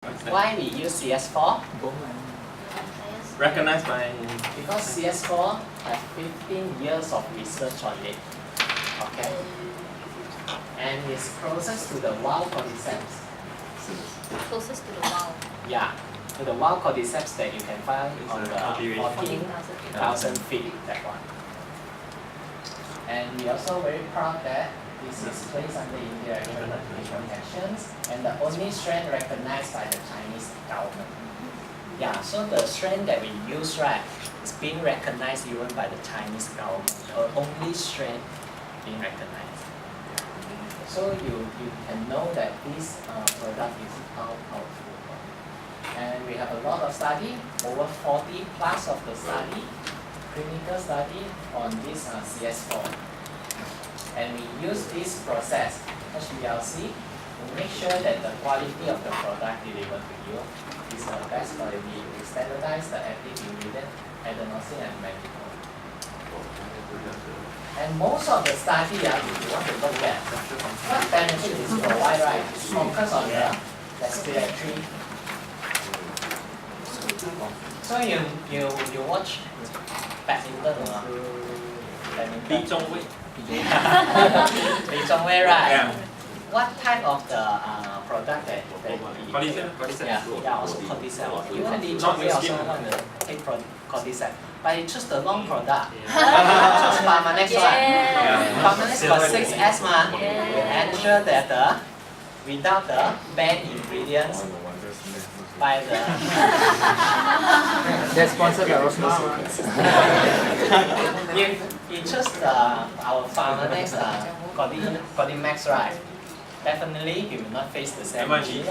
Why we use CS4? Recognized by Because CS4 has 15 years of research on it. Okay? And it's closest to the wild cordyceps. Closest to the wall. Yeah, to the wild cordyceps that you can find on the cultivation. 14,000 feet, that one. And we also very proud that this is placed under India protections and the only strain recognized by the Chinese government. Yeah, so the strain that we use, right, is being recognized even by the Chinese government, the only strain being recognized. So you can know that this product is how powerful. And we have a lot of study, over 40 plus of the study, clinical study on this CS4. And we use this process, HPLC, to make sure that the quality of the product delivered to you is the best quality. We standardize the active ingredient, adenosine and mannitol. And most of the study, if you want to look at what benefit is provide, right, focus on the respiratory. So you watch badminton or not? Lee Jong-wei. Lee Jong-wei, right? Yeah. What type of the product that Cordyceps. yeah, also cordyceps. Even Lee Jong-wei also want to take cordyceps, but he chose the wrong product. Chose Pharmanex one. Pharmanex got 6S man. We ensure that without the banned ingredients by the They're sponsored by Rosmar. if you choose our Pharmanex Cordymax, right? Definitely he will not face the same issue.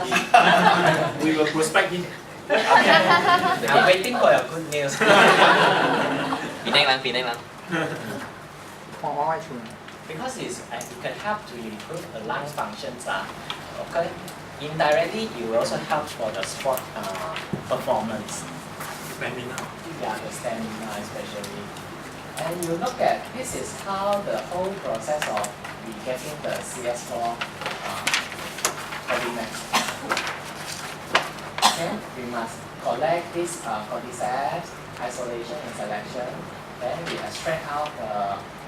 We will prospect him. I'm waiting for your good news. Because it can help to improve the lung functions. Okay? Indirectly, it will also help for the sport performance. Stamina. Yeah, the stamina especially. And you look at, this is how the whole process of we getting the CS4 Cordymax. Okay, we must collect this cordyceps, isolation and selection. Then we extract out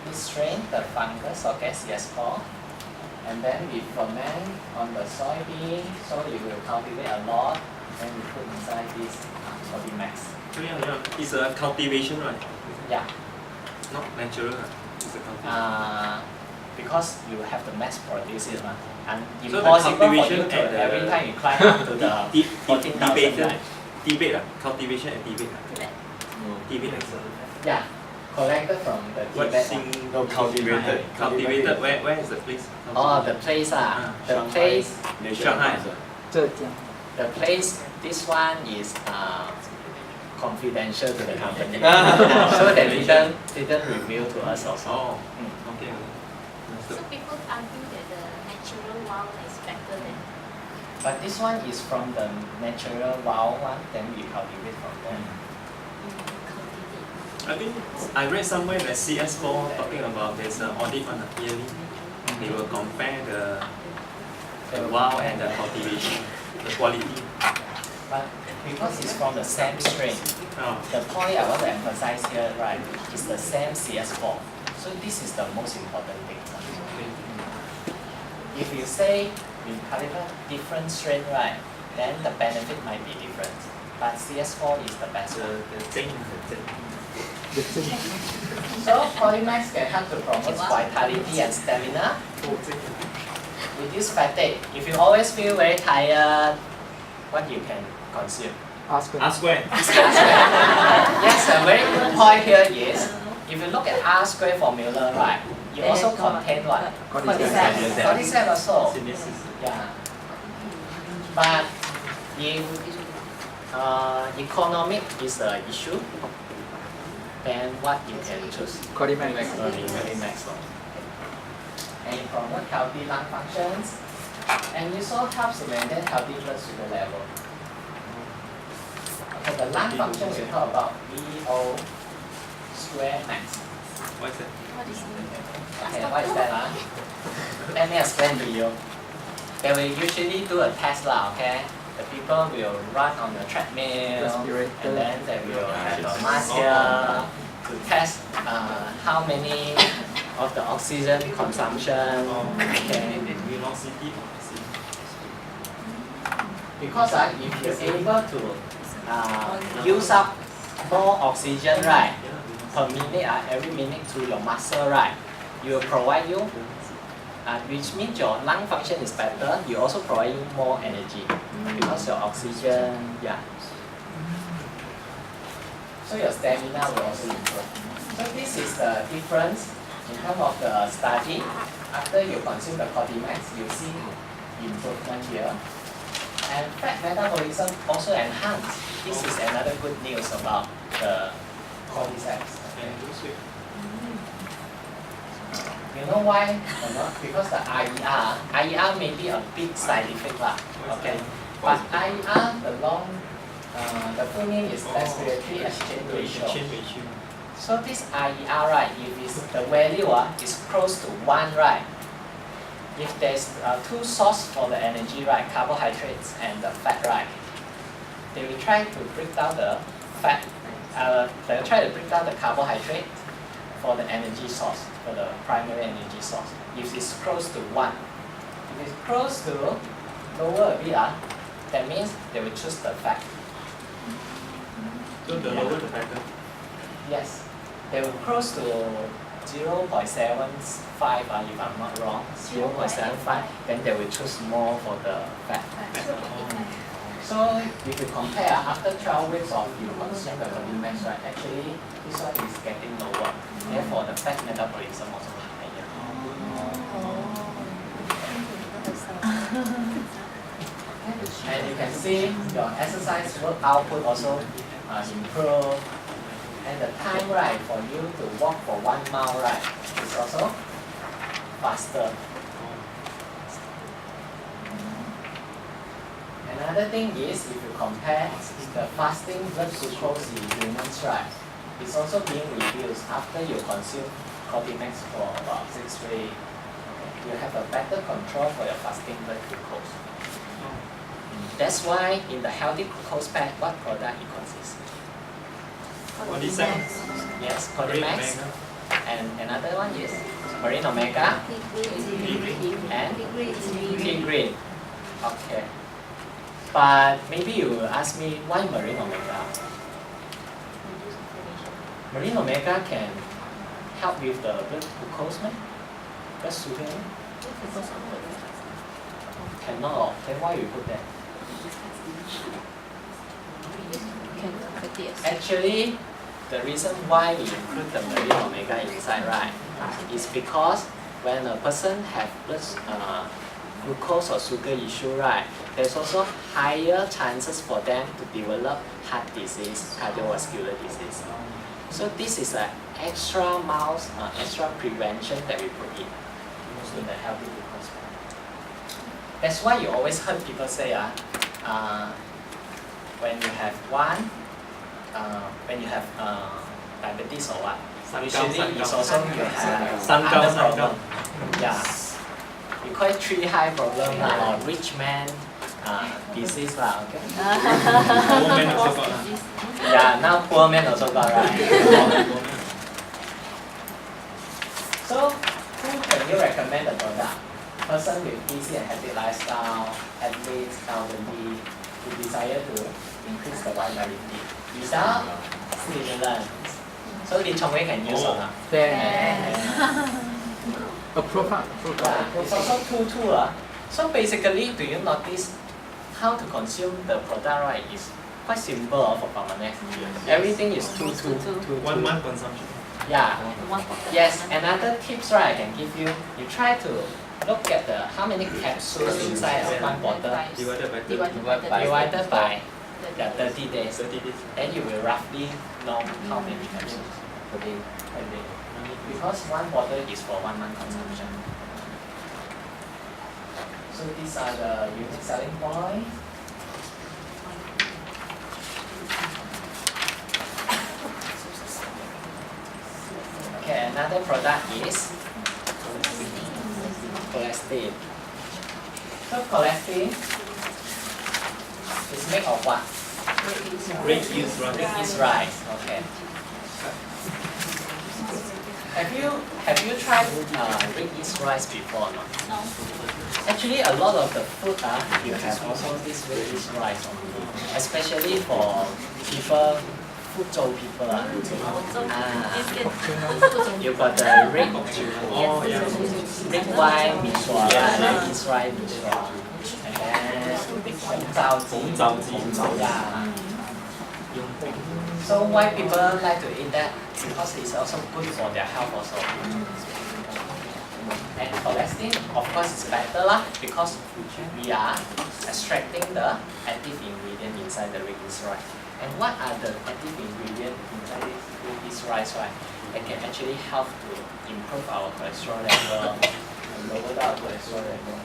this strain, the fungus, okay, CS4. And then we ferment on the soybean, so it will cultivate a lot. Then we put inside this Cordymax. It's a cultivation, right? Yeah. Not natural. It's a cultivation. Because you have to mass produce it, and So the impossible for you cultivation to and the every time you climb up to the 14,000, right? Debate, cultivation and debate. Debate. Yeah, collected from the What Tibet. Cultivated. Where is the place? Oh, the place the place, Shanghai. the place. This one is confidential to the company, so they didn't reveal to us also. Oh, okay. So people argue that the natural wild is better than. But this one is from the natural wild one, then we cultivate from there. I think I read somewhere that CS4 talking about there's an audit on a yearly. They will compare the wild and the cultivation, the quality. But because it's from the same strain, the point I want to emphasize here, right, is the same CS4. So this is the most important thing. If you say we cultivate different strain, right, then the benefit might be different. But CS4 is the best one. So Pharmanex can help to promote vitality and stamina, reduce fatigue. If you always feel very tired, what you can consume? R-square. Yes, a very good point here is, if you look at R-square formula, right, you also contain what? Cordyceps also. Yeah. But if economic is the issue, then what you can choose? Cordymax. Cordymax. And it promotes healthy lung functions, and it also helps to maintain healthy blood sugar level. Okay, the lung function we talk about VO square max. What's that? Okay, what is that? Let me explain to you. They will usually do a test, okay? the people will run on the treadmill, Respirator. and then they will have a mask here to test how many of the oxygen consumption. Okay. Velocity of oxygen. Because if you're able to use up more oxygen, right, per minute, every minute to your muscle, right, you will provide you, which means your lung function is better. You also provide you more energy because your oxygen, yeah. So your stamina will also improve. So this is the difference in terms of the study. After you consume the Pharmanex, you see improvement here. And fat metabolism also enhanced. This is another good news about the cordyceps. And lose weight. You know why or not? Because the IER may be a big side effect lah. Okay. But IER, the full name is respiratory exchange ratio. Exchange ratio. So this IER, right, if it's the value is close to 1, right, if there's two sources for the energy, right, carbohydrates and the fat, right, they will try to break down the fat, they will try to break down the carbohydrate for the energy source, for the primary energy source. If it's close to 1, if it's close to lower a bit, that means they will choose the fat. So the lower the better. Yes, they will close to 0.75, if I'm not wrong, 0.75, then they will choose more for the fat. So if you compare after 12 weeks of you consume the Pharmanex, right, actually this one is getting lower. Therefore the fat metabolism also higher. And you can see your exercise work output also improve. And the time, right, for you to walk for 1 mile, right, is also faster. Another thing is, if you compare the fasting blood glucose in humans, right, it's also being reduced after you consume Pharmanex for about 6 weeks. Okay. You have a better control for your fasting blood glucose. That's why in the healthy glucose pack, what product it consists? Yes, Pharmanex. And another one is Marine Omega and Pea Green. Okay. But maybe you will ask me why Marine Omega? Marine Omega can help with the blood glucose, man? Blood sugar? Cannot. Then why you put that? Actually, the reason why we include the Marine Omega inside, right, is because when a person have blood glucose or sugar issue, right, there's also higher chances for them to develop heart disease, cardiovascular disease. So this is an extra miles, extra prevention that we put in the healthy glucose pack. That's why you always heard people say, when you have diabetes or what, usually it's also you have other problem. Yeah. We call it tree high problem or rich man disease lah, okay? Poor man also got lah. Yeah, now poor man also got, right? So, who can you recommend the product? Person with busy and hectic lifestyle, athletes, elderly, who desire to increase the vitality without stimulants. So, Lee Chong Wei can use or not? Approve. Yeah, it's also 2-2. So basically, do you notice how to consume the product, right? Is quite simple for Pharmanex. Everything is 2-2. 1 month consumption. Yeah. Yes, another tips, right, I can give you. You try to look at how many capsules inside of 1 bottle divided by 30 days. 30 days. Then you will roughly know how many capsules per day. Because 1 bottle is for 1 month consumption. So these are the unique selling points. Okay, another product is colectin. So colectin It's made of what? Red yeast rice. Red yeast rice. Okay. Have you tried red yeast rice before or not? No. Actually, a lot of the food you have also this red yeast rice only, especially for people, Fuzhou people. You got the red, Oh, yeah. red wine 米索 red yeast rice 米索 and then 红枣鸡 yeah. So why people like to eat that? Because it's also good for their health also. And cholesterol, of course, is better lah, because we are extracting the active ingredient inside the red yeast rice. And what are the active ingredients inside this red yeast rice, right? It can actually help to improve our cholesterol level and lower our cholesterol level.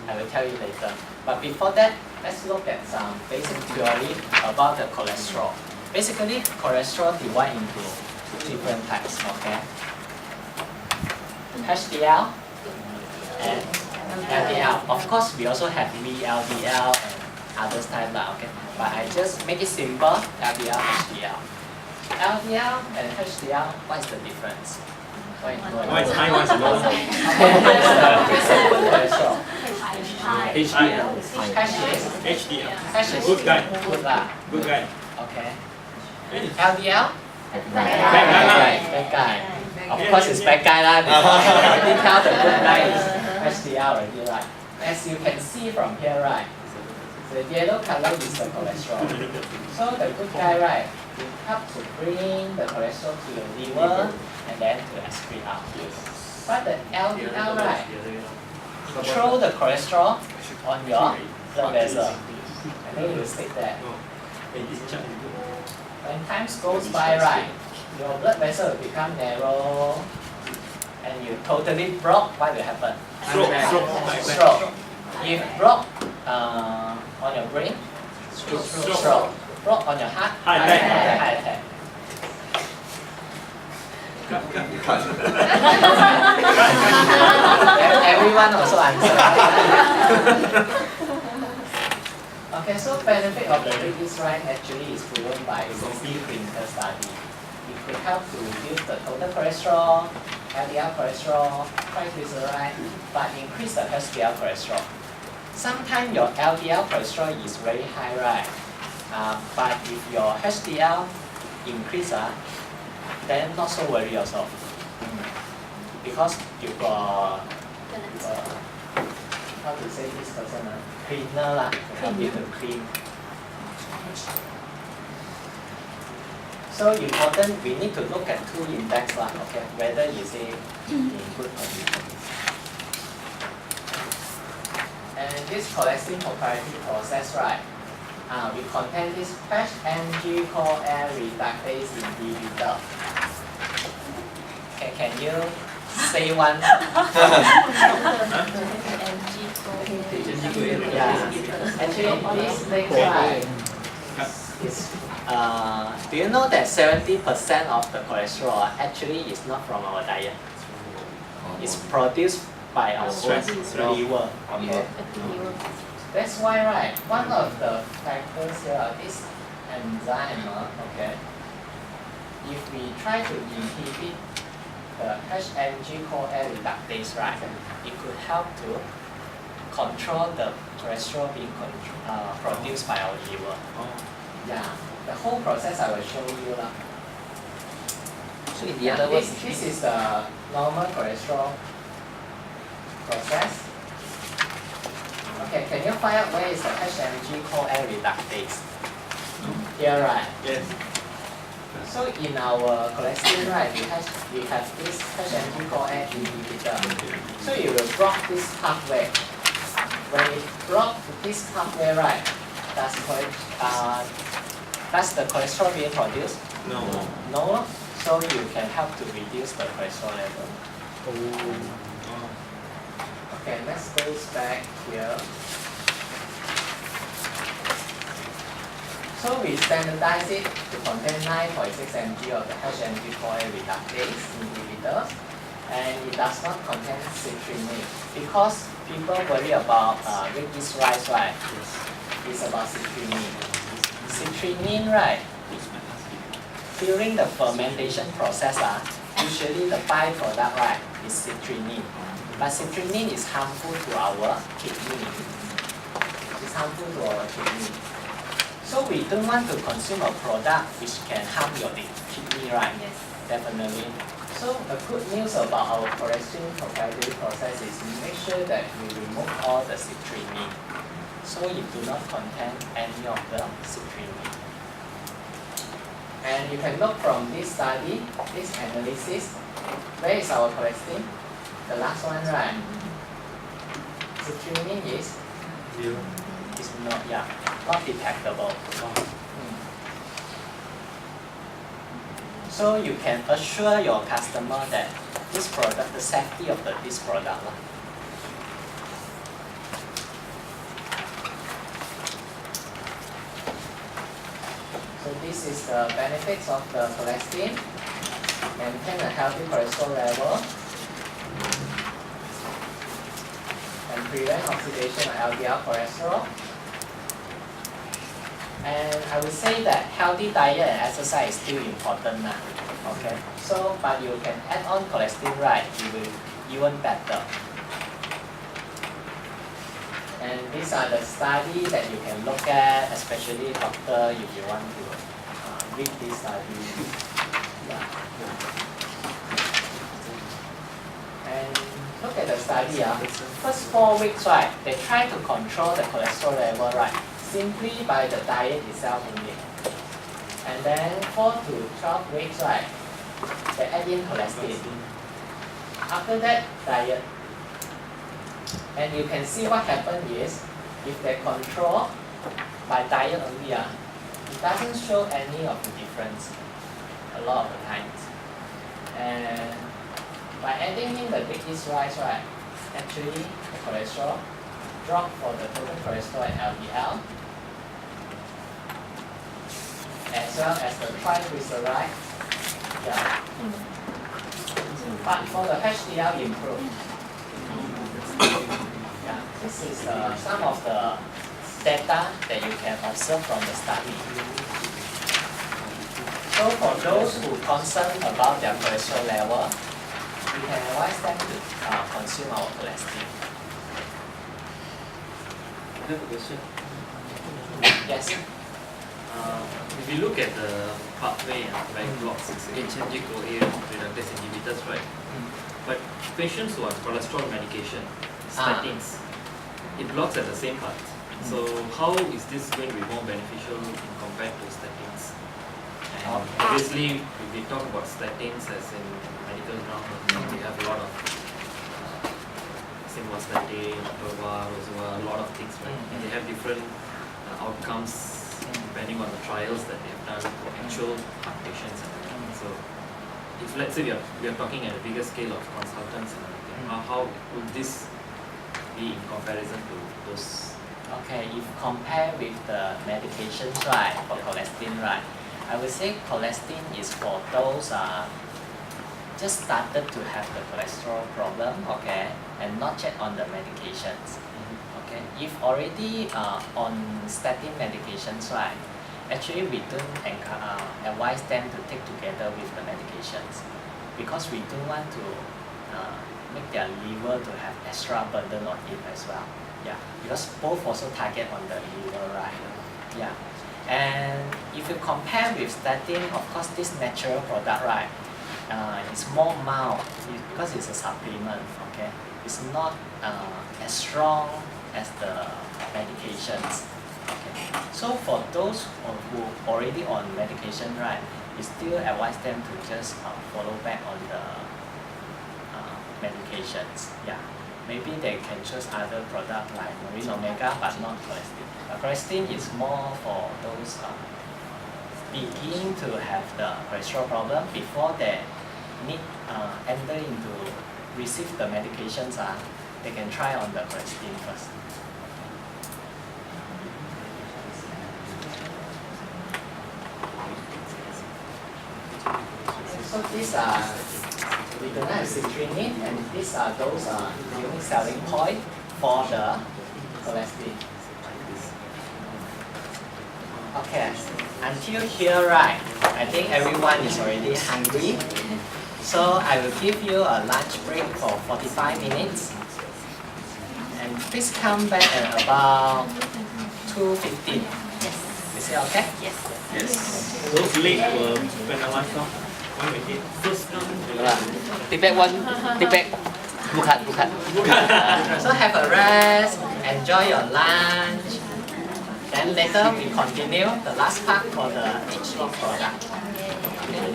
I will tell you later. But before that, let's look at some basic theory about the cholesterol. Basically, cholesterol divide into two different types, okay? HDL and LDL. Of course, we also have VLDL and other types, okay? But I just make it simple, LDL, HDL. LDL and HDL, what is the difference? One is high, one is low. Cholesterol. HDL. HDL. HDL. Good guy. Good lah. Good guy. Okay. LDL? Bad guy. Of course it's bad guy lah. I already tell the good guy is HDL already, right? As you can see from here, right? The yellow color is the cholesterol. So the good guy, right? Will help to bring the cholesterol to your liver and then to excrete out. But the LDL, right? Throw the cholesterol on your blood vessel. And then you stick there. When time goes by, right, your blood vessel will become narrow and you totally block, what will happen? Stroke. If block on your brain, stroke. Block on your heart, heart attack. Everyone also answer. Okay, so benefit of the red yeast rice actually is proven by 60 clinical study. It could help to reduce the total cholesterol, LDL cholesterol, triglyceride, but increase the HDL cholesterol. Sometimes your LDL cholesterol is very high, right? But if your HDL increase, then not so worry also. Because you got how to say this person, cleaner lah, help you to clean. So important, we need to look at two index lah, okay, whether you say in good condition. And this cholesterol proprietary process, right? We contain this HMG-CoA reductase inhibitor. Okay, can you say one? Yeah. Actually, this thing, right, is, do you know that 70% of the cholesterol actually is not from our diet? It's produced by our own liver. Okay. That's why, right, one of the factors here, this enzyme, okay, if we try to inhibit the HMG-CoA reductase, right, it could help to control the cholesterol being produced by our liver. Yeah, the whole process I will show you lah. So in the other words, this is the normal cholesterol process. Okay, can you find out where is the HMG-CoA reductase? Here, right? Yes. So in our cholesterol, right, we have this HMG-CoA inhibitor. So you will block this pathway. When you block this pathway, right, does the cholesterol being produced? No. No. So you can help to reduce the cholesterol level. Okay, let's go back here. So we standardize it to contain 9.6 mg of the HMG-CoA reductase inhibitors, and it does not contain citrulline because people worry about red yeast rice, right? is about citrulline. Citrulline, right? During the fermentation process, usually the byproduct, right, is citrulline. But citrulline is harmful to our kidney. It's harmful to our kidney. So we don't want to consume a product which can harm your kidney, right? Yes. Definitely. So the good news about our correction proprietary process is we make sure that we remove all the citrulline. So it do not contain any of the citrulline. And you can look from this study, this analysis, where is our cholesterol? The last one, right? Citrulline is not, not detectable. So you can assure your customer that this product, the safety of this product. So this is the benefits of the cholesterol. Maintain a healthy cholesterol level and prevent oxidation of LDL cholesterol. And I would say that healthy diet and exercise is still important now. Okay. So, but you can add on cholesterol, right? You will even better. And these are the studies that you can look at, especially doctor, if you want to read this study. Yeah. And look at the study. First 4 weeks, right? They try to control the cholesterol level, right? Simply by the diet itself only. And then 4 to 12 weeks, right? They add in cholesterol. After that, diet. And you can see what happened is, if they control by diet only, it doesn't show any of the difference a lot of the times. And by adding in the big yeast rice, right, actually the cholesterol drop for the total cholesterol and LDL, as well as the triglyceride. Yeah. But for the HDL improve. Yeah, this is some of the data that you can observe from the study. So for those who are concerned about their cholesterol level, we can advise them to consume our cholesterol. I have a question. Yes. If you look at the pathway, like block 6, HMG-CoA reductase inhibitors, right? But patients who are cholesterol medication, statins, it blocks at the same path. So how is this going to be more beneficial in compared to statins? And obviously, if we talk about statins as in medical ground, we have a lot of simvastatin, atorva, rosuva, a lot of things, right? And they have different outcomes depending on the trials that they have done for actual patients and everything. So if let's say we are talking at a bigger scale of consultants and everything, how would this be in comparison to those? Okay, if compare with the medications, right, for cholesterol, right, I would say cholesterol is for those just started to have the cholesterol problem, okay, and not yet on the medications. Okay, if already on statin medications, right, actually we don't advise them to take together with the medications because we don't want to make their liver to have extra burden on it as well. Yeah, because both also target on the liver, right? Yeah, and if you compare with statin, of course this natural product, right, it's more mild because it's a supplement. Okay, it's not as strong as the medications. Okay, so for those who already on medication, right, we still advise them to just follow back on the medications. Yeah, maybe they can choose other product like marine omega, but not cholesterol. Cholesterol is more for those beginning to have the cholesterol problem before they need enter into receive the medications. They can try on the cholesterol first. So these are, we don't have citrulline, and these are those unique selling point for the cholesterol. Okay, until here, right, I think everyone is already hungry. So I will give you a lunch break for 45 minutes. And please come back at about 2:15. Is it okay? Yes. Yes. Those late were penalized now. When we did first come. Take back one. Take back. Bukan. So have a rest, enjoy your lunch. Then later we continue the last part for the each log product.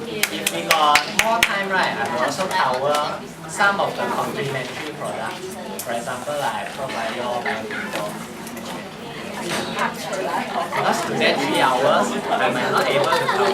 If we got more time, right, I will also cover some of the complementary products. For example, like probiotic, biotical. Because today 3 hours, I might not able to cover.